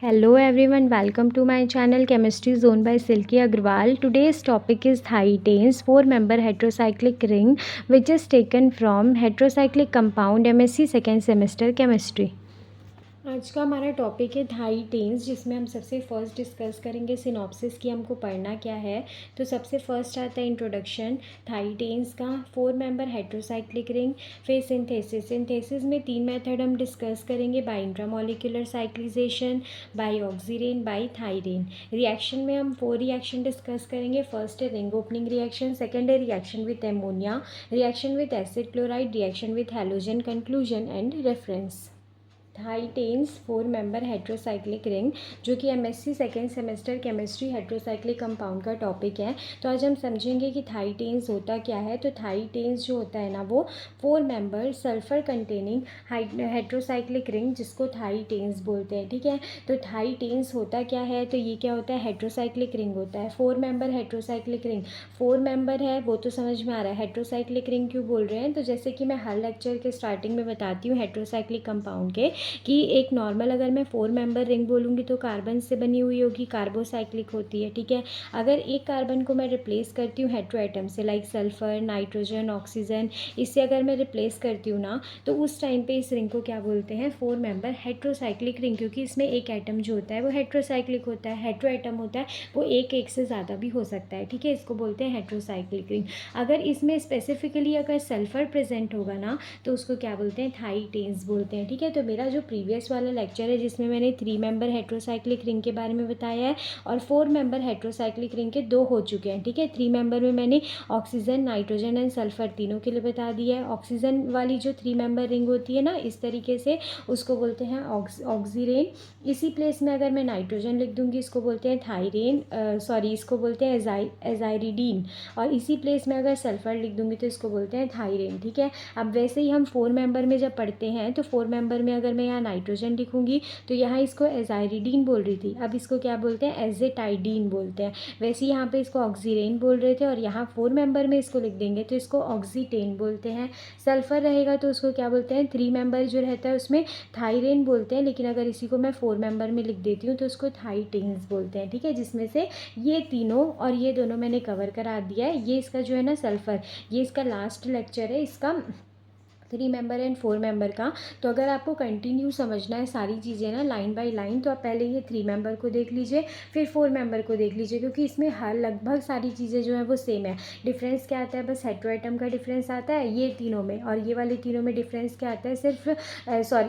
Hello everyone, welcome to my channel Chemistry Zone by Silky Agrawal. Today's topic is thioethenes, 4-member heterocyclic ring, which is taken from heterocyclic compound MSc second semester chemistry. आज का हमारा topic है थाईटेन्स, जिसमें हम सबसे first discuss करेंगे synopsis की हमको पढ़ना क्या है। तो सबसे फर्स्ट आता है इंट्रोडक्शन थाईटेन्स का, 4-member हेट्रोसाइक्लिक रिंग। फिर सिंथेसिस में 3 मेथड हम डिस्कस करेंगे, by intramolecular cyclization, by oxirane, by thiirane. Reaction में हम 4 रिएक्शन डिस्कस करेंगे। फर्स्ट है रिंग ओपनिंग रिएक्शन, सेकेंड है reaction with ammonia, reaction with acid chloride, reaction with halogen, conclusion and reference. Thietanes 4-member heterocyclic ring, जो कि MSc second semester chemistry heterocyclic compound का topic है। तो आज हम समझेंगे कि थाईटेन्स होता क्या है। तो थाईटेन्स जो होता है ना, वो 4-member sulphur containing heterocyclic ring, जिसको थाईटेन्स बोलते हैं। ठीक है, तो थाईटेन्स होता क्या है, तो ये क्या होता है, हेट्रोसाइक्लिक रिंग होता है। 4-member हेट्रोसाइक्लिक रिंग, 4 member है वो तो समझ में आ रहा है। हेट्रोसाइक्लिक रिंग क्यों बोल रहे हैं, तो जैसे कि मैं हर लेक्चर के स्टार्टिंग में बताती हूँ हेट्रोसाइक्लिक कंपाउंड के, कि एक नॉर्मल अगर मैं 4-member रिंग बोलूँगी तो कार्बन से बनी हुई होगी, कार्बोसाइक्लिक होती है। ठीक है, अगर एक कार्बन को मैं रिप्लेस करती हूँ हेट्रो एटम से, लाइक सल्फर, नाइट्रोजन, ऑक्सीजन, इससे अगर मैं रिप्लेस करती हूँ ना, तो उस टाइम पे इस रिंग को क्या बोलते हैं, 4-member हेट्रोसाइक्लिक रिंग, क्योंकि इसमें एक एटम जो होता है वो हेट्रोसाइक्लिक होता है। हेट्रो एटम होता है वो एक से ज़्यादा भी हो सकता है। ठीक है, इसको बोलते हैं हेट्रोसाइक्लिक रिंग। अगर इसमें स्पेसिफिकली अगर सल्फर प्रेजेंट होगा ना, तो उसको क्या बोलते हैं, थाईटेन्स बोलते हैं। ठीक है, तो मेरा जो प्रीवियस वाला लेक्चर है जिसमें मैंने 3-member हेट्रोसाइक्लिक रिंग के बारे में बताया है, और 4-member हेट्रोसाइक्लिक रिंग के 2 हो चुके हैं। ठीक है, 3-member में मैंने ऑक्सीजन, नाइट्रोजन एंड सल्फर तीनों के लिए बता दिया है। ऑक्सीजन वाली जो 3-member रिंग होती है ना, इस तरीके से उसको बोलते हैं ऑक्सीरेन। इसी प्लेस में अगर मैं नाइट्रोजन लिख दूंगी, इसको बोलते हैं थायरेन, इसको बोलते हैं एजाइरिडीन। और इसी प्लेस में अगर सल्फर लिख दूंगी तो इसको बोलते हैं थायरेन। ठीक है, अब वैसे ही हम 4-member में जब पढ़ते हैं, तो 4-member में अगर मैं यहाँ नाइट्रोजन लिखूंगी तो यहाँ इसको एजाइरिडीन बोल रही थी, अब इसको क्या बोलते हैं, एजेटाइडीन बोलते हैं। वैसे यहाँ पे इसको ऑक्सीरेन बोल रहे थे, और यहाँ 4-member में इसको लिख देंगे तो इसको ऑक्सीटेन बोलते हैं। सल्फर रहेगा तो उसको क्या बोलते हैं, 3-member जो रहता है उसमें थायरेन बोलते हैं, लेकिन अगर इसी को मैं 4-member में लिख देती हूँ तो उसको थाईटेन्स बोलते हैं। ठीक है, जिसमें से ये तीनों और ये दोनों मैंने कवर करा दिया है। ये इसका जो है ना सल्फर, ये इसका लास्ट लेक्चर है इसका 3-member एंड 4-member का। तो अगर आपको कंटिन्यू समझना है सारी चीज़ें ना लाइन बाय लाइन, तो आप पहले ये 3-member को देख लीजिए, फिर 4-member को देख लीजिए, क्योंकि इसमें हर लगभग सारी चीज़ें जो है वो सेम है। डिफरेंस क्या आता है, बस हेट्रो एटम का डिफरेंस आता है ये तीनों में, और ये वाले तीनों में डिफरेंस क्या आता है, सिर्फ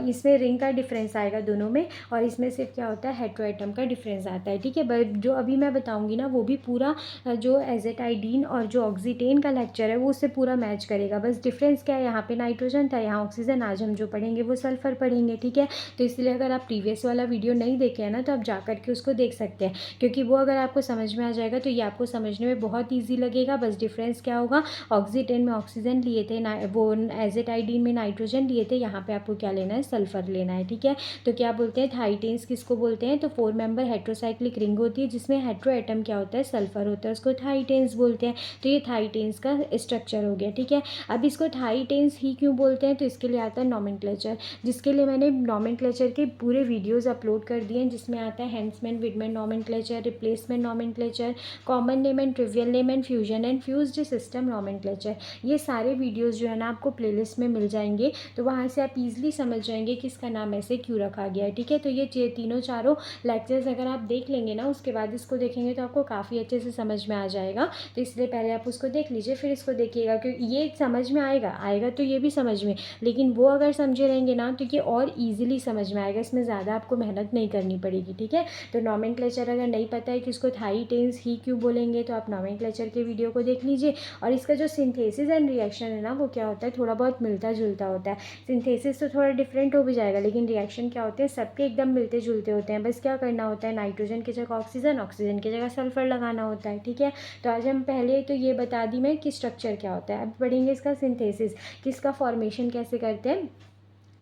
इसमें रिंग का डिफरेंस आएगा दोनों में, और इसमें सिर्फ क्या होता है, हेट्रो एटम का डिफरेंस आता है। ठीक है, जो अभी मैं बताऊँगी ना वो भी पूरा जो एजेटाइडीन और जो ऑक्सीटेन का लेक्चर है वो उससे पूरा मैच करेगा। बस डिफरेंस क्या है, यहाँ पे नाइट्रोजन था, यहाँ ऑक्सीजन, आज हम जो पढ़ेंगे वो सल्फर पढ़ेंगे। ठीक है, तो इसलिए अगर आप प्रीवियस वाला वीडियो नहीं देखे हैं ना, तो आप जा करके उसको देख सकते हैं, क्योंकि वो अगर आपको समझ में आ जाएगा तो ये आपको समझने में बहुत ईजी लगेगा। बस डिफरेंस क्या होगा, ऑक्सीटेन में ऑक्सीजन लिए थे, वो एजेटाइडीन में नाइट्रोजन लिए थे, यहाँ पे आपको क्या लेना है, सल्फर लेना है। ठीक है, तो क्या बोलते हैं, थाईटेन्स किसको बोलते हैं, तो 4-member हेट्रोसाइक्लिक रिंग होती है जिसमें हेट्रो एटम क्या होता है, सल्फर होता है, उसको थाईटेन्स बोलते हैं। तो ये थाईटेन्स का स्ट्रक्चर हो गया। ठीक है, अब इसको थाईटेन्स ही क्यों बोलते हैं, तो इसके लिए आता है नॉमेनक्लेचर, जिसके लिए मैंने नॉमेनक्लेचर के पूरे वीडियोस अपलोड कर दिए हैं, जिसमें आता है Hantzsch Widman nomenclature, replacement nomenclature, common name and trivial name and fusion and fused system nomenclature. ये सारे वीडियोस जो है ना आपको प्लेलिस्ट में मिल जाएंगे, तो वहाँ से आप इजीली समझ जाएंगे कि इसका नाम ऐसे क्यों रखा गया है। ठीक है, तो ये तीनों चारों लेक्चर्स अगर आप देख लेंगे ना, उसके बाद इसको देखेंगे तो आपको काफ़ी अच्छे से समझ में आ जाएगा। तो इसलिए पहले आप उसको देख लीजिए, फिर इसको देखिएगा, क्योंकि ये समझ में आएगा तो ये भी समझ में, लेकिन वो अगर समझे रहेंगे ना तो ये और इजीली समझ में आएगा, इसमें ज़्यादा आपको मेहनत नहीं करनी पड़ेगी। ठीक है, तो नॉमेनक्लेचर अगर नहीं पता है कि इसको थाईटेन्स ही क्यों बोलेंगे, तो आप नॉमेनक्लेचर के वीडियो को देख लीजिए। और इसका जो सिंथेसिस एंड रिएक्शन है ना, वो क्या होता है, थोड़ा बहुत मिलता जुलता होता है। सिंथेसिस तो थोड़ा डिफरेंट हो भी जाएगा, लेकिन रिएक्शन क्या होते हैं, सबके एकदम मिलते जुलते होते हैं। बस क्या करना होता है, नाइट्रोजन की जगह ऑक्सीजन, ऑक्सीजन की जगह सल्फर लगाना होता है। ठीक है, तो आज हम पहले तो ये बता दी मैं कि स्ट्रक्चर क्या होता है, अब पढ़ेंगे इसका सिंथेसिस, कि इसका फॉर्मेशन कैसे करते हैं।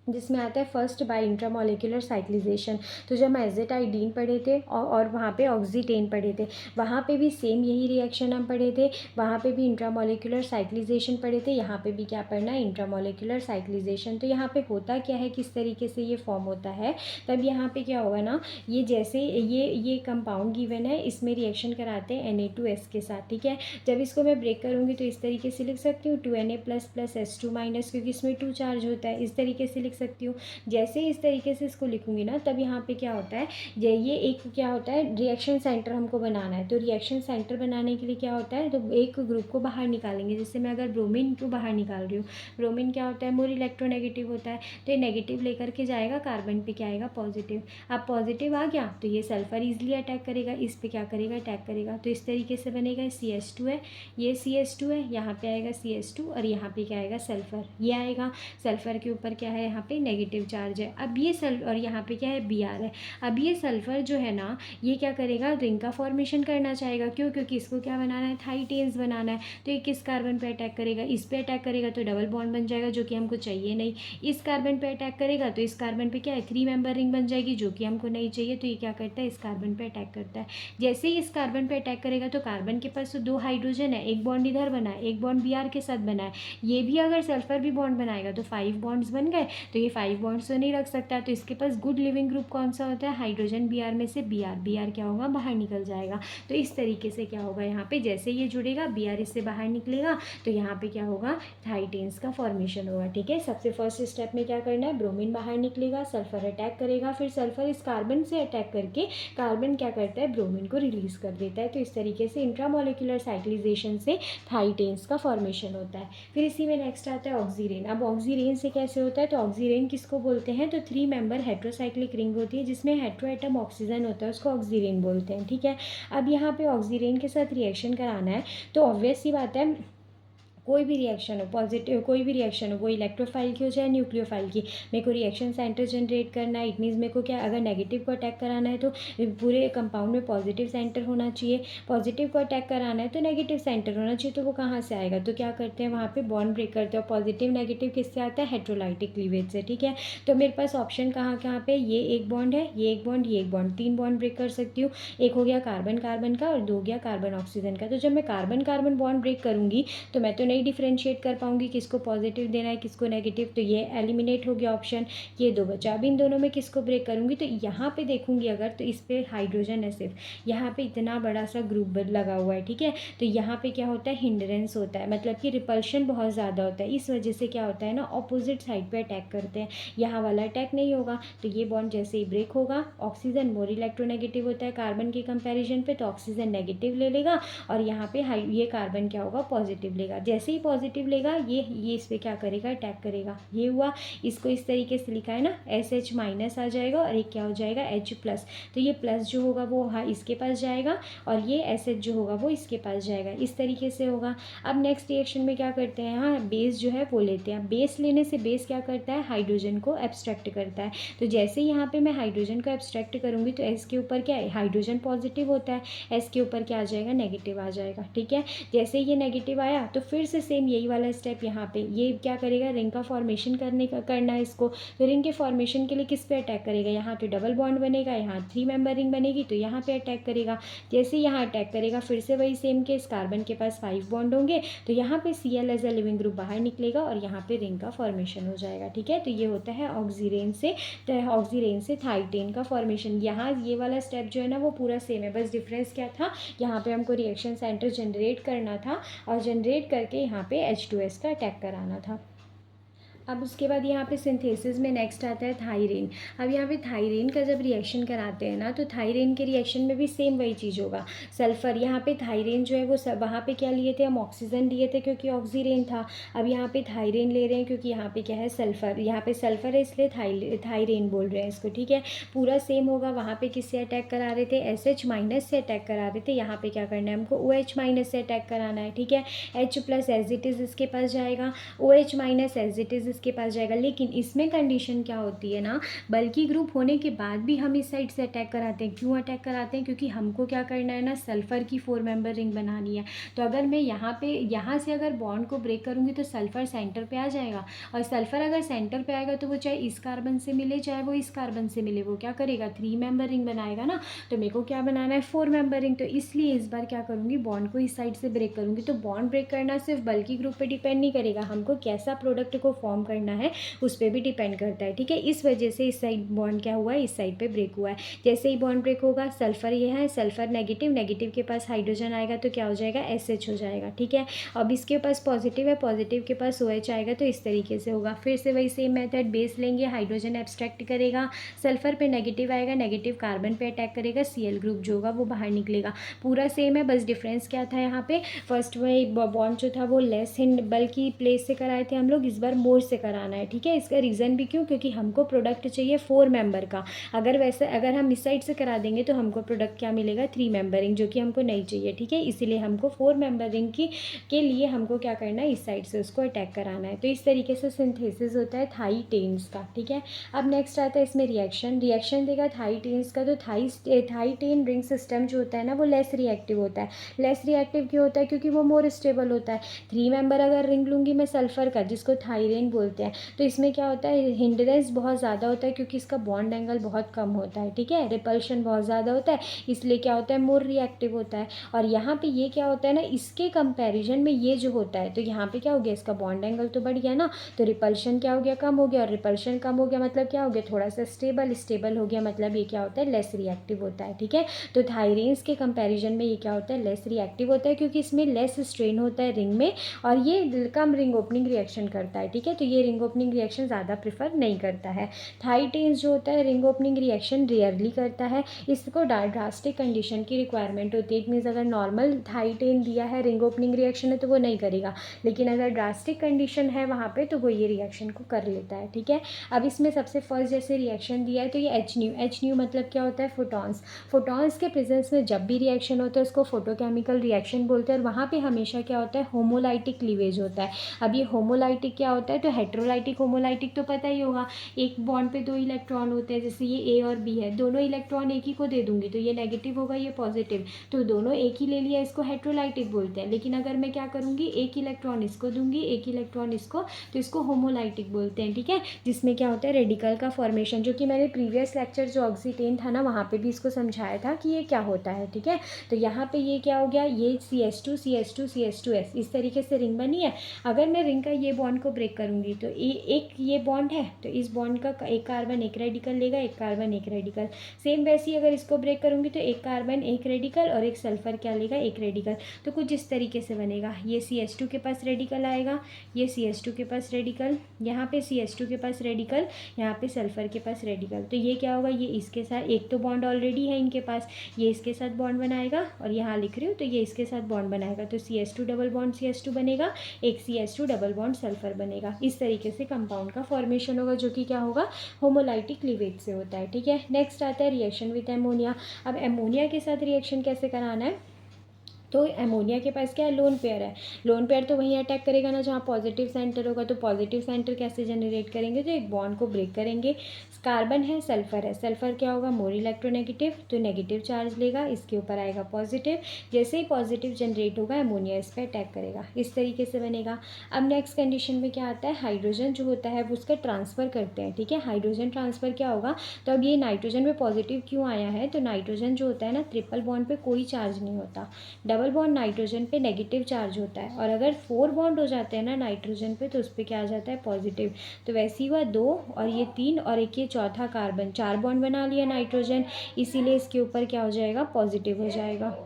जिसमें आता है फर्स्ट बाय इंट्रामोलिकुलर साइक्लिजेशन। तो जब हम एजेटाइडीन पढ़े थे और वहाँ पे ऑक्सीटेन पढ़े थे, वहाँ पे भी सेम यही रिएक्शन हम पढ़े थे, वहाँ पे भी इंट्रामोलिकुलर साइक्लिजेशन पढ़े थे, यहाँ पे भी क्या पढ़ना है, इंट्रामोलिकुलर साइक्लिजेशन। तो यहाँ पे होता क्या है, किस तरीके से ये फॉर्म होता है, तब यहाँ पे क्या होगा ना, ये जैसे ये कंपाउंड गिवन है, इसमें रिएक्शन कराते हैं Na2S के साथ, ठीक है। जब इसको मैं ब्रेक करूँगी तो इस तरीके से लिख सकती हूँ 2Na plus plus H2 minus, क्योंकि इसमें 2 चार्ज होता है, इस तरीके से लिख सकती हूँ। जैसे इस तरीके से इसको लिखूँगी ना, तब यहाँ पे क्या होता है, ये एक क्या होता है, रिएक्शन सेंटर हमको बनाना है। तो रिएक्शन सेंटर बनाने के लिए क्या होता है, तो एक ग्रुप को बाहर निकालेंगे। जैसे मैं अगर ब्रोमीन को बाहर निकाल रही हूँ, ब्रोमीन क्या होता है, मोर इलेक्ट्रोनेगेटिव होता है, तो ये नेगेटिव लेकर के जाएगा, कार्बन पे क्या आएगा, पॉजिटिव। अब पॉजिटिव आ गया तो ये सल्फर ईजिली अटैक करेगा, इस पे क्या करेगा, अटैक करेगा। तो इस तरीके से बनेगा, CH2 है, ये CH2 है, यहाँ पे आएगा CH2 और यहाँ पे क्या आएगा, सल्फर, ये आएगा। सल्फर के ऊपर क्या है, यहाँ पे नेगेटिव चार्ज है। अब ये और यहाँ पे क्या है, Br है। अब ये सल्फर जो है ना, ये क्या करेगा, रिंग का फॉर्मेशन करना चाहेगा। क्यों, क्योंकि इसको क्या बनाना है, थाईटेन्स बनाना है। तो ये किस कार्बन पे अटैक करेगा, इस पे अटैक करेगा, तो डबल बॉन्ड बन जाएगा, जो कि हमको चाहिए नहीं। इस कार्बन पे अटैक करेगा तो इस कार्बन पे क्या है, 3 मेंबर रिंग बन जाएगी, जो कि हमको नहीं चाहिए। तो ये क्या करता है, इस कार्बन पे अटैक करता है। जैसे ही इस कार्बन पे अटैक करेगा तो कार्बन के पास तो 2 हाइड्रोजन है, एक बॉन्ड इधर बना है, एक बॉन्ड Br के साथ बना है। ये भी अगर सल्फर भी बॉन्ड बनाएगा तो 5 बॉन्ड्स बन गए। तो ये 5 बॉन्ड्स तो नहीं रख सकता, तो इसके पास गुड लिविंग ग्रुप कौन सा होता है, हाइड्रोजन Br में से Br क्या होगा, बाहर निकल जाएगा। तो इस तरीके से क्या होगा, यहाँ पे जैसे ये जुड़ेगा, Br इससे बाहर निकलेगा, तो यहाँ पे क्या होगा, थाईटेन्स का फॉर्मेशन होगा, ठीक है। सबसे फर्स्ट स्टेप में क्या करना है, ब्रोमीन बाहर निकलेगा, सल्फर अटैक करेगा, फिर सल्फर इस कार्बन से अटैक करके कार्बन क्या करता है, ब्रोमीन को रिलीज कर देता है। तो इस तरीके से इंट्रामोलिकुलर साइक्लिजेशन से थाईटेन्स का फॉर्मेशन होता है। फिर इसी में नेक्स्ट आता है ऑक्सीरेन। अब ऑक्सीरेन से कैसे होता है, तो ऑक्सीरेन किसको बोलते हैं, तो 3 मेंबर हेट्रोसाइक्लिक रिंग होती है, जिसमें हेट्रो एटम ऑक्सीजन होता है, उसको ऑक्सीरेन बोलते हैं, ठीक है। अब यहाँ पे ऑक्सीरेन के साथ रिएक्शन कराना है, तो ऑब्वियस सी बात है, कोई भी रिएक्शन हो, पॉजिटिव कोई भी रिएक्शन हो, वो इलेक्ट्रोफाइल की हो चाहे न्यूक्लियोफाइल की, मेरे को रिएक्शन सेंटर जनरेट करना है। इट मीन्स मेरे को क्या, अगर नेगेटिव को अटैक कराना है तो पूरे कंपाउंड में पॉजिटिव सेंटर होना चाहिए, पॉजिटिव को अटैक कराना है तो नेगेटिव सेंटर होना चाहिए। तो वो कहाँ से आएगा, तो क्या करते हैं, वहाँ पे बॉन्ड ब्रेक करते हैं। पॉजिटिव नेगेटिव किससे आता है, हेट्रोलाइटिक क्लीवेज से, ठीक है। तो मेरे पास ऑप्शन कहाँ कहाँ पे, ये एक बॉन्ड है, ये एक बॉन्ड, ये एक बॉन्ड, 3 बॉन्ड ब्रेक कर सकती हूँ। एक हो गया कार्बन कार्बन का और 2 हो गया कार्बन ऑक्सीजन का। तो जब मैं कार्बन कार्बन बॉन्ड ब्रेक करूँगी तो मैं तो नहीं डिफ्रेंशिएट कर पाऊंगी किसको पॉजिटिव देना है किसको नेगेटिव, तो ये एलिमिनेट हो गया ऑप्शन, ये 2 बचा। अब इन दोनों में किसको ब्रेक करूंगी, तो यहाँ पे देखूंगी अगर, तो इस पे हाइड्रोजन है सिर्फ, यहाँ पे इतना बड़ा सा ग्रुप लगा हुआ है, ठीक है। तो यहाँ पे क्या होता है, हिंड्रेंस होता है, मतलब कि रिपल्शन बहुत ज़्यादा होता है। इस वजह से क्या होता है ना, ऑपोजिट साइड पे अटैक करते हैं, यहाँ वाला अटैक नहीं होगा। तो ये बॉन्ड जैसे ही ब्रेक होगा, ऑक्सीजन मोर इलेक्ट्रोनेगेटिव होता है कार्बन के कंपेरिजन पे, तो ऑक्सीजन नेगेटिव ले लेगा और यहाँ पे ये कार्बन क्या होगा, पॉजिटिव लेगा। जैसे ही पॉजिटिव लेगा, ये इस पर क्या करेगा, अटैक करेगा। ये हुआ, इसको इस तरीके से लिखा है ना, SH माइनस आ जाएगा और एक क्या हो जाएगा, H प्लस। तो ये प्लस जो होगा वो इसके पास जाएगा और ये SH जो होगा वो इसके पास जाएगा, इस तरीके से होगा। अब नेक्स्ट रिएक्शन में क्या करते हैं, यहाँ बेस जो है वो लेते हैं। बेस लेने से बेस क्या करता है, हाइड्रोजन को एब्स्ट्रैक्ट करता है। तो जैसे यहाँ पे मैं हाइड्रोजन को एब्स्ट्रैक्ट करूँगी तो S के ऊपर क्या है, हाइड्रोजन पॉजिटिव होता है, S के ऊपर क्या आ जाएगा, नेगेटिव आ जाएगा, ठीक है। जैसे ये नेगेटिव आया तो फिर से सेम यही वाला स्टेप यहाँ पे, ये क्या करेगा, रिंग का फॉर्मेशन करना है इसको। तो रिंग के फॉर्मेशन के लिए किस पे अटैक करेगा, यहाँ पे डबल बॉन्ड बनेगा, यहाँ 3 मेंबर रिंग बनेगी तो यहाँ पे अटैक करेगा। जैसे यहाँ अटैक करेगा फिर से वही सेम केस, कार्बन के पास 5 बॉन्ड होंगे तो यहाँ पे Cl as a leaving group बाहर निकलेगा और यहाँ पे रिंग का फॉर्मेशन हो जाएगा, ठीक है। तो ये होता है ऑक्सीरेन से थाईटेन का फॉर्मेशन। यहाँ ये वाला स्टेप जो है ना वो पूरा सेम है, बस डिफरेंस क्या था, यहाँ पे हमको रिएक्शन सेंटर जनरेट करना था और जनरेट करके यहाँ पे H2S का अटैक कराना था। अब उसके बाद यहाँ पे सिंथेसिस में नेक्स्ट आता है थायरीन। अब यहाँ पे थायरीन का जब रिएक्शन कराते हैं ना तो थायरीन के रिएक्शन में भी सेम वही चीज़ होगा, सल्फ़र। यहाँ पे थायरीन जो है वो वहाँ पे क्या लिए थे, हम ऑक्सीजन लिए थे क्योंकि ऑक्सीरेन था। अब यहाँ पे थायरीन ले रहे हैं क्योंकि यहाँ पे क्या है, सल्फ़र। यहाँ पे सल्फ़र है इसलिए थायरीन बोल रहे हैं इसको, ठीक है। पूरा सेम होगा, वहाँ पे किससे अटैक करा रहे थे, SH माइनस से अटैक करा रहे थे। यहाँ पे क्या करना है, हमको OH माइनस से अटैक कराना है, ठीक है। H plus as it is इसके पास जाएगा, OH minus as it is इसके पास जाएगा। लेकिन इसमें कंडीशन क्या होती है ना, बल्कि ग्रुप होने के बाद भी हम इस साइड से अटैक कराते हैं। क्यों अटैक कराते हैं? क्योंकि हमको क्या करना है ना, सल्फ़र की 4 मेंबर रिंग बनानी है। तो अगर मैं यहाँ से अगर बॉन्ड को ब्रेक करूँगी तो सल्फ़र सेंटर पे आ जाएगा, और सल्फ़र अगर सेंटर पे आएगा तो वो चाहे इस कार्बन से मिले चाहे वो इस कार्बन से मिले, वो क्या करेगा, 3 मेंबर रिंग बनाएगा ना। तो मेरे को क्या बनाना है, 4 मेंबर रिंग। तो इसलिए इस बार क्या करूँगी, बॉन्ड को इस साइड से ब्रेक करूँगी। तो बॉन्ड ब्रेक करना सिर्फ बल्कि ग्रुप पे डिपेंड नहीं करेगा, हमको कैसा प्रोडक्ट को फॉर्म करना है उस पर भी डिपेंड करता है, ठीक है। इस वजह से इस साइड बॉन्ड क्या हुआ है, इस साइड पे ब्रेक हुआ है। जैसे ही बॉन्ड ब्रेक होगा, सल्फर ये है, सल्फर नेगेटिव, नेगेटिव के पास हाइड्रोजन आएगा तो क्या हो जाएगा, SH हो जाएगा, ठीक है। अब इसके पास पॉजिटिव है, पॉजिटिव के पास OH आएगा तो इस तरीके से होगा। फिर से वही सेम मेथड, बेस लेंगे, हाइड्रोजन एब्स्ट्रैक्ट करेगा, सल्फर पे नेगेटिव आएगा, नेगेटिव कार्बन पे अटैक करेगा, Cl ग्रुप जो होगा वो बाहर निकलेगा। पूरा सेम है, बस डिफरेंस क्या था यहाँ पे, फर्स्ट में बॉन्ड जो था वो लेस हिंड बल्कि प्लेस से कराए थे हम लोग, इस बार मोर से कराना है, ठीक है। इसका रीज़न भी क्यों, क्योंकि हमको प्रोडक्ट चाहिए 4 मेंबर का। अगर हम इस साइड से करा देंगे तो हमको प्रोडक्ट क्या मिलेगा, 3 मेंबर रिंग, जो कि हमको नहीं चाहिए, ठीक है। इसीलिए हमको 4 मेंबर रिंग के लिए हमको क्या करना है, इस साइड से उसको अटैक कराना है। तो इस तरीके से सिंथेसिस होता है थाईटेन्स का, ठीक है। अब नेक्स्ट आता है इसमें रिएक्शन देगा थाईटेन्स का। तो थाईटेन रिंग सिस्टम जो होता है ना वो लेस रिएक्टिव होता है। लेस रिएक्टिव क्यों होता है, क्योंकि वो मोर स्टेबल होता है। 3 मेंबर अगर रिंग लूँगी मैं सल्फर का, जिसको थाईरेन बोलते हैं, तो इसमें क्या होता है, हिंड्रेंस बहुत ज़्यादा होता है क्योंकि इसका बॉन्ड एंगल बहुत कम होता है, ठीक है। रिपल्शन बहुत ज़्यादा होता है, इसलिए क्या होता है, मोर रिएक्टिव होता है। और यहाँ पे ये क्या होता है ना, इसके कंपैरिजन में ये जो होता है, तो यहाँ पे क्या हो गया, इसका बॉन्ड एंगल तो बढ़ गया ना, तो रिपल्शन क्या हो गया, कम हो गया। और रिपल्शन कम हो गया मतलब क्या हो गया, थोड़ा सा स्टेबल हो गया, मतलब ये क्या होता है, लेस रिएक्टिव होता है, ठीक है। तो थायरेन्स के कंपैरिजन में ये क्या होता है, लेस रिएक्टिव होता है, क्योंकि इसमें लेस स्ट्रेन होता है रिंग में, और ये कम रिंग ओपनिंग रिएक्शन करता है, ठीक है। तो ये रिंग ओपनिंग रिएक्शन ज़्यादा प्रेफर नहीं करता है। थाईटेन्स जो होता है रिंग ओपनिंग रिएक्शन रेयरली करता है, इसको ड्रास्टिक कंडीशन की रिक्वायरमेंट होती है। इट मीन्स अगर नॉर्मल थाईटेन दिया है, रिंग ओपनिंग रिएक्शन है, तो वो नहीं करेगा, लेकिन अगर ड्रास्टिक कंडीशन है वहाँ पे तो वो ये रिएक्शन को कर लेता है, ठीक है। अब इसमें सबसे फर्स्ट जैसे रिएक्शन दिया है तो ये एच न्यू मतलब क्या होता है, फोटॉन्स के प्रेजेंस में जब भी रिएक्शन होता है उसको फोटोकेमिकल रिएक्शन बोलते हैं। और वहाँ पे हमेशा क्या होता है, होमोलाइटिक क्लीवेज होता है। अब ये होमोलाइटिक क्या होता है, तो हेट्रोलाइटिक होमोलाइटिक तो पता ही होगा, एक बॉन्ड पे 2 इलेक्ट्रॉन होते हैं, जैसे ये A और B है, दोनों इलेक्ट्रॉन एक ही को दे दूंगी तो ये नेगेटिव होगा, ये पॉजिटिव, तो दोनों एक ही ले लिया, इसको हेट्रोलाइटिक बोलते हैं। लेकिन अगर मैं क्या करूँगी, एक इलेक्ट्रॉन इसको दूंगी, एक इलेक्ट्रॉन इसको, तो इसको होमोलाइटिक बोलते हैं, ठीक है। जिसमें क्या होता है, रेडिकल का फॉर्मेशन, जो कि मैंने प्रीवियस लेक्चर जो ऑक्सीटेन था ना वहाँ पे भी इसको समझाया था कि ये क्या होता है, ठीक है। तो यहाँ पे ये क्या हो गया, ये CH2 इस तरीके से रिंग बनी है। अगर मैं रिंग का ये बॉन्ड को ब्रेक करूँगी तो एक ये बॉन्ड है, तो इस बॉन्ड का एक कार्बन एक रेडिकल लेगा, एक कार्बन एक रेडिकल। सेम वैसे ही अगर इसको ब्रेक करूँगी तो एक कार्बन एक रेडिकल और एक सल्फर क्या लेगा, एक रेडिकल। तो कुछ इस तरीके से बनेगा, ये CH2 के पास रेडिकल आएगा, ये CH2 के पास रेडिकल, यहाँ पे CH2 के पास रेडिकल, यहाँ पे सल्फर के पास रेडिकल। तो ये क्या होगा, ये इसके साथ, एक तो बॉन्ड ऑलरेडी है इनके पास, ये इसके साथ बॉन्ड बनाएगा, और यहाँ लिख रही हूँ तो ये इसके साथ बॉन्ड बनाएगा, तो CH2 डबल बॉन्ड CH2 बनेगा, एक CH2 डबल बॉन्ड सल्फर बनेगा। इस तरीके से कंपाउंड का फॉर्मेशन होगा, जो कि क्या होगा, होमोलाइटिक क्लीवेज से होता है, ठीक है। नेक्स्ट आता है रिएक्शन विद एमोनिया। अब एमोनिया के साथ रिएक्शन कैसे कराना है, तो एमोनिया के पास क्या है, लोन पेयर है। लोन पेयर तो वहीं अटैक करेगा ना जहाँ पॉजिटिव सेंटर होगा, तो पॉजिटिव सेंटर कैसे जनरेट करेंगे, तो एक बॉन्ड को ब्रेक करेंगे। कार्बन है, सल्फर क्या होगा, मोर इलेक्ट्रोनेगेटिव, तो नेगेटिव चार्ज लेगा, इसके ऊपर आएगा पॉजिटिव। जैसे ही पॉजिटिव जनरेट होगा एमोनिया इस पर अटैक करेगा, इस तरीके से बनेगा। अब नेक्स्ट कंडीशन में क्या आता है, हाइड्रोजन जो होता है वो उसका ट्रांसफ़र करते हैं, ठीक है। हाइड्रोजन ट्रांसफ़र क्या होगा, तो अब ये नाइट्रोजन में पॉजिटिव क्यों आया है, तो नाइट्रोजन जो होता है ना, ट्रिपल बॉन्ड पर कोई चार्ज नहीं होता, डबल बॉन्ड नाइट्रोजन पे नेगेटिव चार्ज होता है, और अगर 4 बॉन्ड हो जाते हैं ना नाइट्रोजन पे तो उस पर क्या आ जाता है, पॉजिटिव। तो वैसे ही हुआ 2 और ये 3 और एक ये चौथा कार्बन, 4 बॉन्ड बना लिया नाइट्रोजन, इसीलिए इसके ऊपर क्या हो जाएगा, पॉजिटिव हो जाएगा,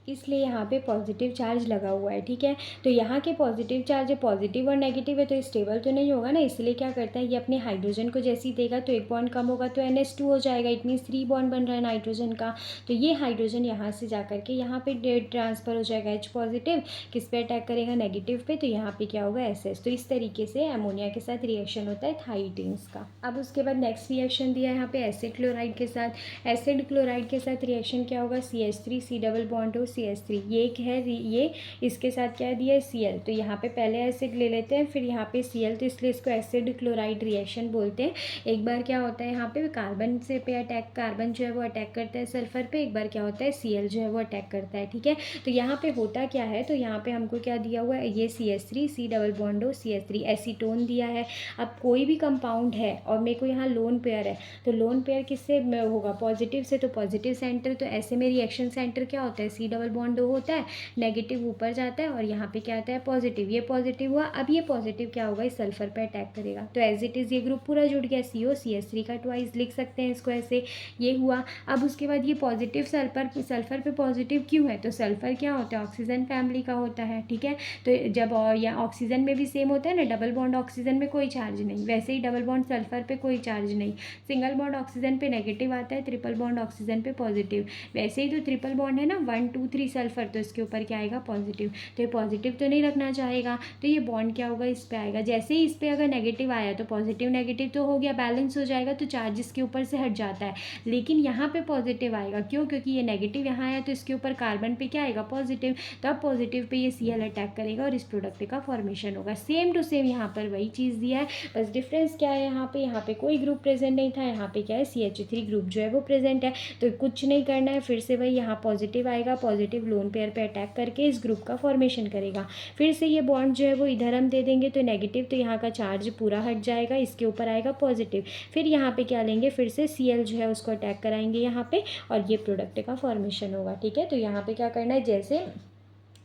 इसलिए यहाँ पे पॉजिटिव चार्ज लगा हुआ है, ठीक है। तो यहाँ के पॉजिटिव चार्ज है, पॉजिटिव और नेगेटिव है, तो स्टेबल तो नहीं होगा ना, इसलिए क्या करता है, ये अपने हाइड्रोजन को जैसे ही देगा तो एक बॉन्ड कम होगा तो NH2 हो जाएगा, इट मीन्स 3 बॉन्ड बन रहा है नाइट्रोजन का। तो ये हाइड्रोजन यहाँ से जा करके यहाँ पे ट्रांसफ़र हो जाएगा, H पॉजिटिव किस पे अटैक करेगा, नेगेटिव पे, तो यहाँ पे क्या होगा, SS। तो इस तरीके से एमोनिया के साथ रिएक्शन होता है थाईटेन्स का। अब उसके बाद नेक्स्ट रिएक्शन दिया है यहाँ पे एसिड क्लोराइड के साथ। एसिड क्लोराइड के साथ रिएक्शन क्या होगा, CH3 C डबल बॉन्ड हो, CH3, ये एक है ये इसके साथ क्या दिया है Cl, तो यहाँ पे पहले एसिड ले लेते हैं, फिर यहाँ पे Cl, तो इसलिए इसको एसिड क्लोराइड रिएक्शन बोलते हैं। एक बार क्या होता है यहाँ पे कार्बन से पे अटैक, कार्बन जो है वो अटैक करता है सल्फर पे, एक बार क्या होता है Cl जो है वो अटैक करता है। ठीक है, तो यहाँ पे होता क्या है, तो यहाँ पे हमको क्या दिया हुआ है, ये CH3 C double bond O CH3 acetone दिया है। अब कोई भी कंपाउंड है और मेरे को यहाँ लोन पेयर है, तो लोन पेयर किससे होगा, पॉजिटिव से, तो पॉजिटिव सेंटर, तो ऐसे में रिएक्शन सेंटर क्या होता है, C डबल बॉन्ड O होता है, नेगेटिव ऊपर जाता है और यहाँ पे क्या आता है पॉजिटिव, ये पॉजिटिव हुआ। अब ये पॉजिटिव क्या होगा, इस सल्फर पे अटैक करेगा, तो एज इट इज़ ये ग्रुप पूरा जुड़ गया, CO CH3 का ट्वाइस लिख सकते हैं इसको ऐसे, ये हुआ। अब उसके बाद ये पॉजिटिव सल्फर पे पॉजिटिव क्यों है, तो सल्फर क्या होता है, ऑक्सीजन फैमिली का होता है। ठीक है, तो जब या ऑक्सीजन में भी सेम होता है ना, डबल बॉन्ड ऑक्सीजन में कोई चार्ज नहीं, वैसे ही डबल बॉन्ड सल्फर पे कोई चार्ज नहीं, सिंगल बॉन्ड ऑक्सीजन पे नेगेटिव आता है, ट्रिपल बॉन्ड ऑक्सीजन पे पॉजिटिव, वैसे ही तो ट्रिपल बॉन्ड है ना 1 2 3 सल्फर, तो इसके ऊपर क्या आएगा पॉजिटिव, तो ये पॉजिटिव तो नहीं रखना चाहेगा, तो ये बॉन्ड क्या होगा, इस पे आएगा। जैसे ही इस पे अगर नेगेटिव आया तो पॉजिटिव नेगेटिव तो हो गया, बैलेंस हो जाएगा, तो चार्ज इसके ऊपर से हट जाता है। लेकिन यहाँ पे पॉजिटिव आएगा, क्यों, क्योंकि ये नेगेटिव यहाँ आया, तो इसके ऊपर कार्बन पे क्या आएगा पॉजिटिव, तो अब पॉजिटिव पे ये Cl अटैक करेगा और इस प्रोडक्ट का फॉर्मेशन होगा। सेम टू सेम यहाँ पर वही चीज़ दिया है, बस डिफरेंस क्या है, यहाँ पे कोई ग्रुप प्रेजेंट नहीं था, यहाँ पे क्या है CH3 ग्रुप जो है वो प्रेजेंट है। तो कुछ नहीं करना है, फिर से वही यहाँ पॉजिटिव आएगा, पॉजिटिव लोन पेयर पे अटैक करके इस ग्रुप का फॉर्मेशन करेगा। फिर से ये बॉन्ड जो है वो इधर हम दे देंगे, तो नेगेटिव, तो यहाँ का चार्ज पूरा हट जाएगा, इसके ऊपर आएगा पॉजिटिव। फिर यहाँ पे क्या लेंगे, फिर से Cl जो है उसको अटैक कराएंगे यहाँ पे और ये प्रोडक्ट का फॉर्मेशन होगा। ठीक है, तो यहाँ पे क्या करना है, जैसे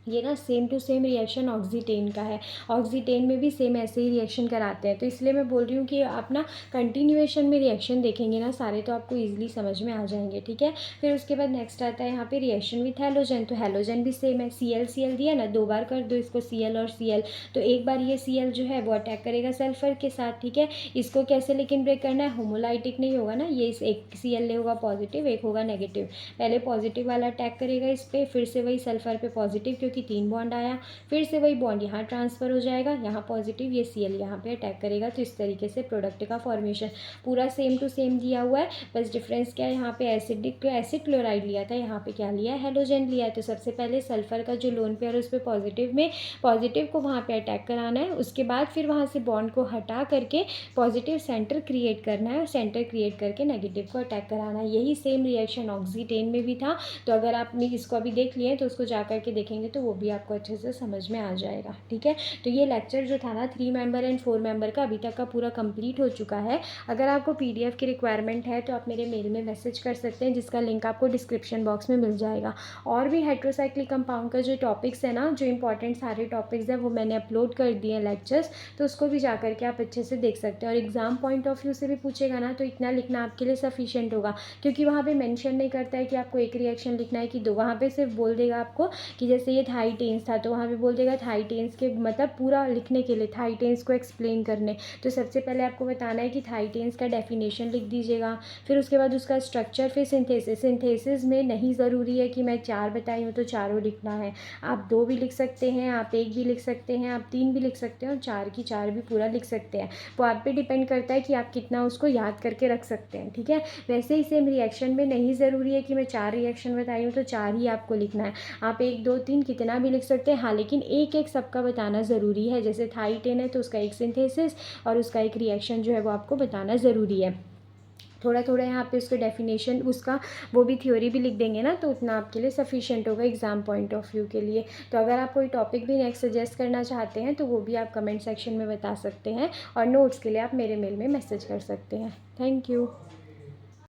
ये ना सेम टू सेम रिएक्शन ऑक्सीटेन का है, ऑक्सीटेन में भी सेम ऐसे ही रिएक्शन कराते हैं, तो इसलिए मैं बोल रही हूँ कि आप ना कंटिन्यूएशन में रिएक्शन देखेंगे ना सारे, तो आपको ईजिली समझ में आ जाएंगे। ठीक है, फिर उसके बाद नेक्स्ट आता है यहाँ पे रिएक्शन विथ हैलोजन, तो हैलोजन भी सेम है, Cl दिया ना, 2 बार कर दो इसको Cl और Cl, तो एक बार ये Cl जो है वो अटैक करेगा सल्फर के साथ। ठीक है, इसको कैसे लेकिन ब्रेक करना है, होमोलाइटिक नहीं होगा ना, ये इस एक Cl होगा पॉजिटिव, एक होगा नेगेटिव, पहले पॉजिटिव वाला अटैक करेगा इस पर, फिर से वही सल्फर पे पॉजिटिव, क्योंकि 3 बॉन्ड आया, फिर से वही बॉन्ड यहाँ ट्रांसफ़र हो जाएगा, यहाँ पॉजिटिव, ये Cl यहाँ पे अटैक करेगा, तो इस तरीके से प्रोडक्ट का फॉर्मेशन पूरा सेम टू सेम दिया हुआ है। बस डिफरेंस क्या है, यहाँ पे एसिड क्लोराइड लिया था, यहाँ पे क्या लिया है, हैलोजन लिया है। तो सबसे पहले सल्फर का जो लोन पेयर है उस पर पॉजिटिव को वहाँ पे अटैक कराना है, उसके बाद फिर वहाँ से बॉन्ड को हटा करके पॉजिटिव सेंटर क्रिएट करना है और सेंटर क्रिएट करके नेगेटिव को अटैक कराना है। यही सेम रिएक्शन ऑक्सीटेन में भी था, तो अगर आपने इसको अभी देख लिया है तो उसको जा करके देखेंगे तो वो भी आपको अच्छे से समझ में आ जाएगा। ठीक है, तो ये लेक्चर जो था ना 3 मेंबर एंड 4 मेंबर का अभी तक का पूरा कंप्लीट हो चुका है। अगर आपको PDF की रिक्वायरमेंट है तो आप मेरे मेल में मैसेज कर सकते हैं, जिसका लिंक आपको डिस्क्रिप्शन बॉक्स में मिल जाएगा। और भी हेट्रोसाइक्लिक कंपाउंड का जो टॉपिक्स है ना, जो इंपॉर्टेंट सारे टॉपिक्स हैं वो मैंने अपलोड कर दिए हैं लेक्चर्स, तो उसको भी जा करके आप अच्छे से देख सकते हैं। और एग्ज़ाम पॉइंट ऑफ व्यू से भी पूछेगा ना तो इतना लिखना आपके लिए सफिशिएंट होगा, क्योंकि वहाँ पे मेंशन नहीं करता है कि आपको एक रिएक्शन लिखना है कि 2, वहाँ पे सिर्फ बोल देगा आपको कि जैसे ये थाईटेन्स था तो वहाँ पे बोल देगा थाईटेन्स के मतलब पूरा लिखने के लिए थाईटेन्स को एक्सप्लेन करने। तो सबसे पहले आपको बताना है कि थाईटेन्स का डेफिनेशन लिख दीजिएगा, फिर उसके बाद उसका स्ट्रक्चर, फिर सिंथेसिस में नहीं ज़रूरी है कि मैं 4 बताई हूँ तो चारों लिखना है, आप 2 भी लिख सकते हैं, आप 1 भी लिख सकते हैं, आप 3 भी लिख सकते हैं और 4 की 4 भी पूरा लिख सकते हैं। वो आप पे डिपेंड करता है कि आप कितना उसको याद करके रख सकते हैं। ठीक है, वैसे ही सेम रिएक्शन में नहीं ज़रूरी है कि मैं 4 रिएक्शन बताई हूँ तो 4 ही आपको लिखना है, आप 1 2 3 कितना भी लिख सकते हैं। हाँ, लेकिन एक एक सबका बताना ज़रूरी है, जैसे थाईटेन है तो उसका एक सिंथेसिस और उसका एक रिएक्शन जो है वो आपको बताना ज़रूरी है। थोड़ा थोड़ा यहाँ पे उसका डेफिनेशन, उसका वो भी थ्योरी भी लिख देंगे ना, तो उतना आपके लिए सफिशिएंट होगा एग्ज़ाम पॉइंट ऑफ व्यू के लिए। तो अगर आप कोई टॉपिक भी नेक्स्ट सजेस्ट करना चाहते हैं तो वो भी आप कमेंट सेक्शन में बता सकते हैं, और नोट्स के लिए आप मेरे मेल में मैसेज कर सकते हैं। Thank you.